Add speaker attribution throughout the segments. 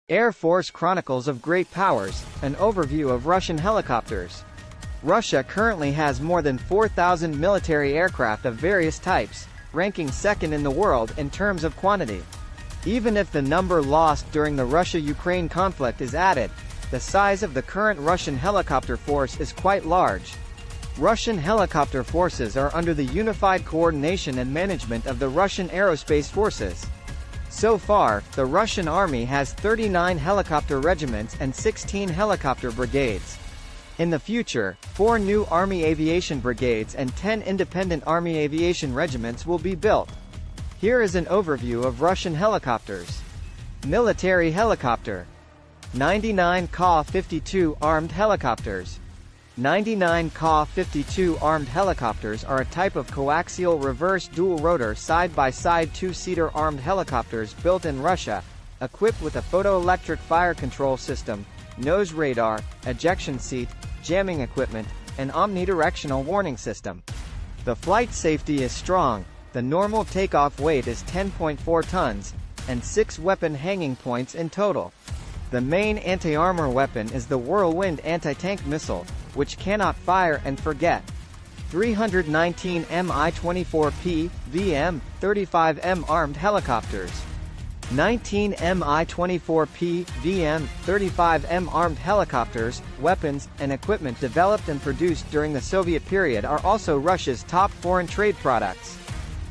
Speaker 1: Air Force Chronicles of Great Powers, an overview of Russian helicopters. Russia currently has more than 4,000 military aircraft of various types, ranking second in the world in terms of quantity. Even if the number lost during the Russia-Ukraine conflict is added, the size of the current Russian helicopter force is quite large. Russian helicopter forces are under the unified coordination and management of the Russian Aerospace Forces. So far, the Russian Army has 39 helicopter regiments and 16 helicopter brigades. In the future, 4 new Army aviation brigades and 10 independent Army aviation regiments will be built. Here is an overview of Russian helicopters. Military helicopter. 99 Ka-52 armed helicopters. 99 Ka-52 armed helicopters are a type of coaxial reverse dual-rotor side-by-side two-seater armed helicopters built in Russia, equipped with a photoelectric fire control system, nose radar, ejection seat, jamming equipment, and omnidirectional warning system. The flight safety is strong. The normal takeoff weight is 10.4 tons, and 6 weapon hanging points in total. The main anti-armor weapon is the Whirlwind anti-tank missile, which cannot fire and forget. 319 Mi-24P, VM, 35M armed helicopters. 19 Mi-24P, VM, 35M armed helicopters, weapons, and equipment developed and produced during the Soviet period are also Russia's top foreign trade products.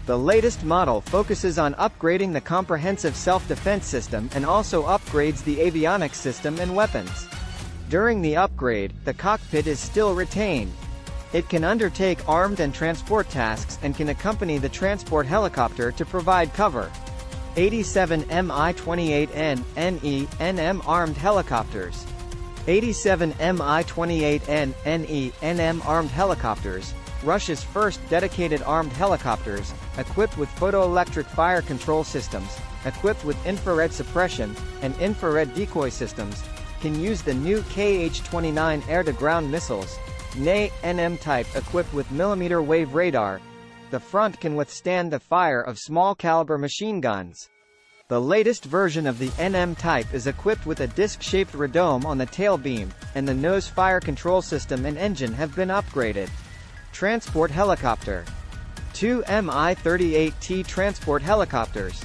Speaker 1: The latest model focuses on upgrading the comprehensive self-defense system and also upgrades the avionics system and weapons. During the upgrade, the cockpit is still retained. It can undertake armed and transport tasks and can accompany the transport helicopter to provide cover. 87 Mi-28N, NE, NM armed helicopters. 87 Mi-28N, NE, NM armed helicopters, Russia's first dedicated armed helicopters, equipped with photoelectric fire control systems, equipped with infrared suppression, and infrared decoy systems, can use the new Kh-29 air-to-ground missiles, NE-NM type equipped with millimeter wave radar. The front can withstand the fire of small-caliber machine guns. The latest version of the NM type is equipped with a disc-shaped radome on the tail beam, and the nose fire control system and engine have been upgraded. Transport helicopter. 2 Mi-38T transport helicopters.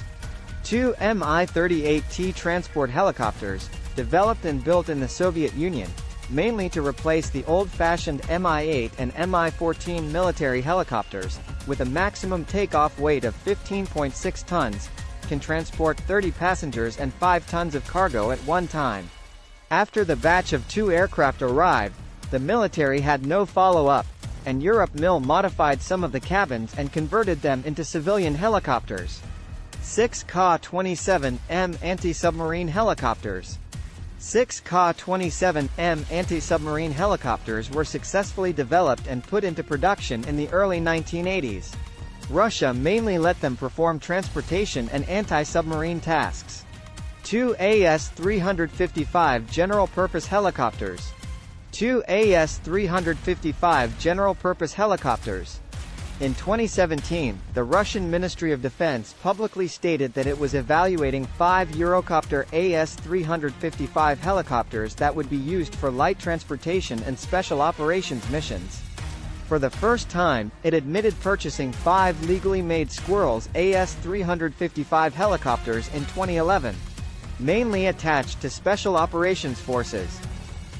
Speaker 1: 2 Mi-38T transport helicopters, developed and built in the Soviet Union, mainly to replace the old-fashioned Mi-8 and Mi-14 military helicopters, with a maximum takeoff weight of 15.6 tons, can transport 30 passengers and 5 tons of cargo at one time. After the batch of 2 aircraft arrived, the military had no follow-up, and Europe modified some of the cabins and converted them into civilian helicopters. 6 Ka-27M anti-submarine helicopters. 6 Ka-27M anti-submarine helicopters were successfully developed and put into production in the early 1980s. Russia mainly let them perform transportation and anti-submarine tasks. 2 AS-355 general-purpose helicopters. 2 AS-355 general-purpose helicopters. In 2017, the Russian Ministry of Defense publicly stated that it was evaluating 5 Eurocopter AS-355 helicopters that would be used for light transportation and special operations missions. For the first time, it admitted purchasing 5 legally made Squirrels AS-355 helicopters in 2011, mainly attached to Special Operations Forces.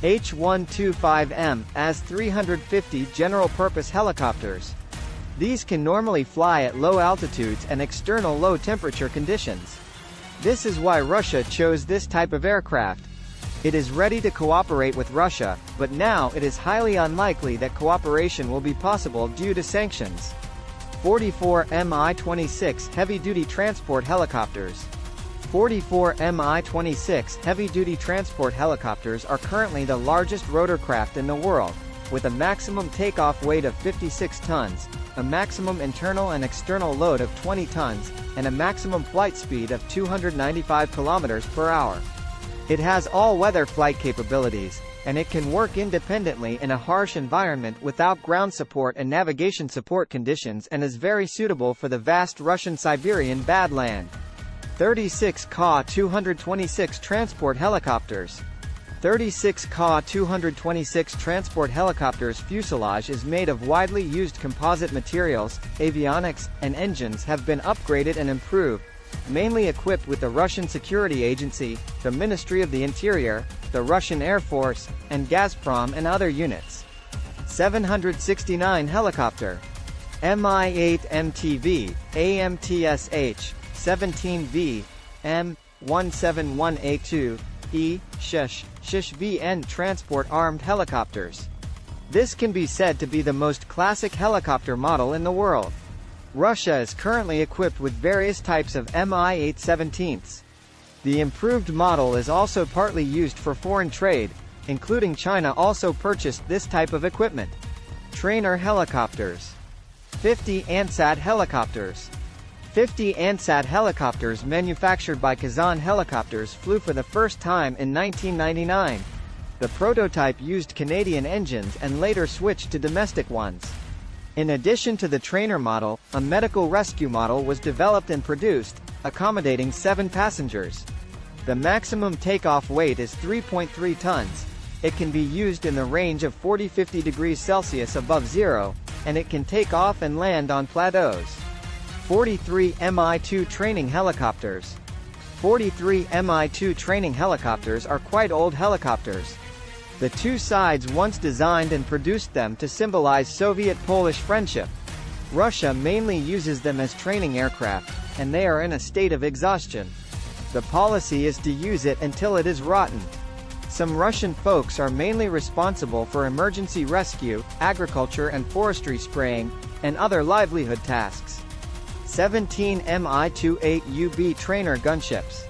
Speaker 1: H-125M AS-350 general-purpose helicopters. These can normally fly at low altitudes and external low-temperature conditions. This is why Russia chose this type of aircraft. It is ready to cooperate with Russia, but now it is highly unlikely that cooperation will be possible due to sanctions. 44 Mi-26 heavy-duty transport helicopters. 44 Mi-26 heavy-duty transport helicopters are currently the largest rotorcraft in the world, with a maximum takeoff weight of 56 tons, a maximum internal and external load of 20 tons, and a maximum flight speed of 295 km per hour. It has all-weather flight capabilities, and it can work independently in a harsh environment without ground support and navigation support conditions and is very suitable for the vast Russian Siberian badland. 36 Ka-226 transport helicopters. 36 Ka-226 transport helicopters fuselage is made of widely used composite materials. Avionics and engines have been upgraded and improved, mainly equipped with the Russian security agency, the Ministry of the Interior, the Russian Air Force, and Gazprom and other units. 769 helicopter. Mi-8 MTV, AMTSH, 17V, M171A2, Shish-VN transport armed helicopters. This can be said to be the most classic helicopter model in the world. Russia is currently equipped with various types of Mi-8 17s. The improved model is also partly used for foreign trade, including China also purchased this type of equipment. Trainer helicopters. 50 Ansat helicopters. 50 Ansat helicopters manufactured by Kazan Helicopters flew for the first time in 1999. The prototype used Canadian engines and later switched to domestic ones. In addition to the trainer model, a medical rescue model was developed and produced, accommodating 7 passengers. The maximum takeoff weight is 3.3 tons. It can be used in the range of 40–50 degrees Celsius above zero, and it can take off and land on plateaus. 43 Mi-2 training helicopters. 43 Mi-2 training helicopters are quite old helicopters. The two sides once designed and produced them to symbolize Soviet-Polish friendship. Russia mainly uses them as training aircraft, and they are in a state of exhaustion. The policy is to use it until it is rotten. Some Russian folks are mainly responsible for emergency rescue, agriculture and forestry spraying, and other livelihood tasks. 17 Mi-28UB trainer gunships.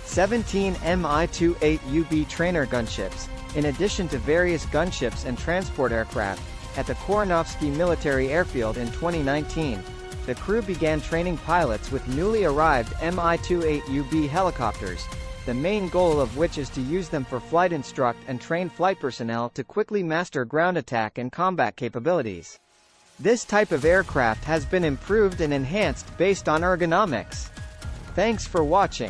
Speaker 1: 17 Mi-28UB trainer gunships, in addition to various gunships and transport aircraft, at the Koronovsky Military Airfield in 2019. The crew began training pilots with newly arrived Mi-28UB helicopters, the main goal of which is to use them for flight instruct and train flight personnel to quickly master ground attack and combat capabilities. This type of aircraft has been improved and enhanced based on ergonomics. Thanks for watching.